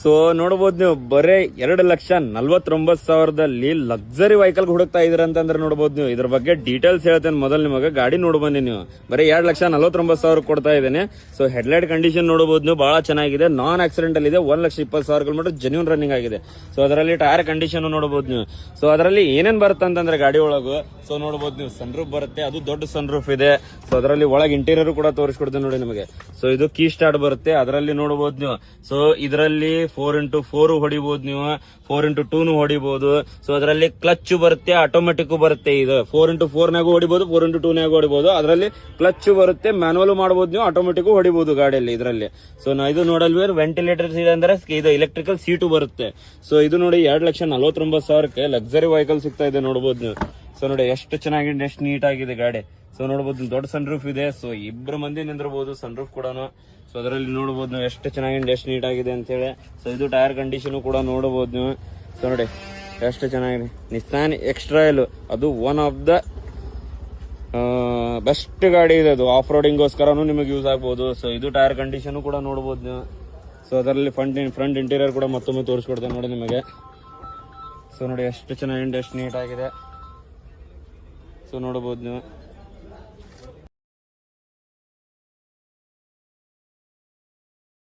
So ನೋಡಬಹುದು ನೀವು ಬರೀ 2,49,000ದಲ್ಲಿ ಲಕ್ಸರಿ ವೆಹಿಕಲ್ ಹುಡುಕ್ತಾ ಇದೀರ ಅಂತಂದ್ರೆ ನೋಡಬಹುದು ನೀವು. ಇದ್ರ ಬಗ್ಗೆ ಡೀಟೇಲ್ಸ್ ಹೇಳ್ತೇನೆ. ಮೊದಲು ನಿಮಗೆ ಗಾಡಿ ನೋಡ್ ಬನ್ನಿ ನೀವು. ಬರೀ 2,49,000 ಕೊಡ್ತಾ ಇದ್ದೇನೆ. ಸೊ ಹೆಡ್ಲೈಟ್ ಕಂಡೀಷನ್ ನೋಡಬಹುದು ನೀವು, ಬಹಳ ಚೆನ್ನಾಗಿದೆ. ನಾನ್ ಆಕ್ಸಿಡೆಂಟಲ್ ಇದೆ. 1,20,000 ಕಿಲೋಮೀಟರ್ ಜೆನ್ಯೂನ್ ರನ್ನಿಂಗ್ ಆಗಿದೆ. ಸೊ ಅದರಲ್ಲಿ ಟೈರ್ ಕಂಡೀಷನ್ ನೋಡಬಹುದು ನೀವು. ಸೊ ಅದರಲ್ಲಿ ಏನೇನ್ ಬರುತ್ತೆ ಅಂತಂದ್ರೆ ಗಾಡಿ ಒಳಗು ಸೊ ನೋಡಬಹುದು ನೀವು, ಸನ್ ರೂಫ್ ಬರುತ್ತೆ, ಅದು ದೊಡ್ಡ ಸನ್ ರೂಫ್ ಇದೆ. ಸೊ ಅದರಲ್ಲಿ ಒಳಗೆ ಇಂಟೀರಿಯರ್ ಕೂಡ ತೋರಿಸ್ಕೊಡ್ತೇನೆ ನೋಡಿ ನಿಮಗೆ. ಸೊ ಇದು ಕೀ ಸ್ಟಾರ್ಟ್ ಬರುತ್ತೆ, ಅದರಲ್ಲಿ ನೋಡಬಹುದು ನೀವು. ಸೊ ಇದರಲ್ಲಿ 4x4 ಹೊಡಿಬಹುದು ನೀವು, 4x2 ಹೊಡಿಬಹುದು. ಸೊ ಅದರಲ್ಲಿ ಕ್ಲಚ್ ಬರುತ್ತೆ, ಆಟೋಮೆಟಿಕ್ ಬರುತ್ತೆ. ಇದು 4x4 ನಾಗೂ ಹೊಡಿಬಹುದು, 4x2 ನಾಗೂ ಹೊಡಿಬಹುದು. ಅದರಲ್ಲಿ ಕ್ಲಚ್ ಬರುತ್ತೆ, ಮ್ಯಾನುವಲ್ ಮಾಡಬಹುದು ನೀವು, ಆಟೋಮೆಟಿಕ್ ಹೊಡಿಬಹುದು ಗಾಡಿಯಲ್ಲಿ ಇದರಲ್ಲಿ. ಸೊ ಇದು ನೋಡಲ್ವೇ ವೆಂಟಿಲೇಟರ್ಸ್ ಇದೆ ಅಂದ್ರೆ ಇದು ಎಲೆಕ್ಟ್ರಿಕಲ್ ಸೀಟು ಬರುತ್ತೆ. ಸೊ ಇದು ನೋಡಿ 2,49,000ಕ್ಕೆ ಲಕ್ಸರಿ ವೆಹಿಕಲ್ ಸಿಗ್ತಾ ಇದೆ ನೋಡಬಹುದು ನೀವು. ಸೊ ನೋಡಿ ಎಷ್ಟು ಚೆನ್ನಾಗಿದೆ, ಎಷ್ಟು ನೀಟ್ ಆಗಿದೆ ಗಾಡಿ. ಸೊ ನೋಡಬಹುದು ದೊಡ್ಡ ಸನ್ ರೂಫ್ ಇದೆ. ಸೊ ಇಬ್ರು ಮಂದಿ ನಿಂದಿರಬಹುದು ಸನ್ ರೂಫ್ ಕೂಡ. ಸೊ ಅದರಲ್ಲಿ ನೋಡಬಹುದು ನೀವು ಎಷ್ಟು ಚೆನ್ನಾಗಿದೆ, ಎಷ್ಟು ನೀಟ್ ಆಗಿದೆ ಅಂತ ಹೇಳಿ. ಸೊ ಇದು ಟೈರ್ ಕಂಡೀಷನ್ ಕೂಡ ನೋಡಬಹುದು ನೀವು. ಸೊ ನೋಡಿ ಎಷ್ಟು ಚೆನ್ನಾಗಿದೆ. ನಿಸ್ಸಾನ್ ಎಕ್ಸ್ಟ್ರಾಯಲ್ ಅದು ಒನ್ ಆಫ್ ದ ಬೆಸ್ಟ್ ಗಾಡಿ ಇದೆ. ಅದು ಆಫ್ ರೋಡಿಂಗ್ಗೋಸ್ಕರನು ನಿಮಗೆ ಯೂಸ್ ಆಗ್ಬಹುದು. ಸೊ ಇದು ಟೈರ್ ಕಂಡೀಷನ್ ಕೂಡ ನೋಡಬಹುದು ನೀವು. ಸೊ ಅದರಲ್ಲಿ ಫ್ರಂಟ್ ಇಂಟೀರಿಯರ್ ಕೂಡ ಮತ್ತೊಮ್ಮೆ ತೋರಿಸ್ಕೊಡ್ತೇನೆ ನೋಡಿ ನಿಮಗೆ. ಸೊ ನೋಡಿ ಎಷ್ಟು ಚೆನ್ನಾಗಿದೆ, ಎಷ್ಟು ನೀಟ್ ಆಗಿದೆ. ಸೊ ನೋಡಬಹುದು ನೀವು.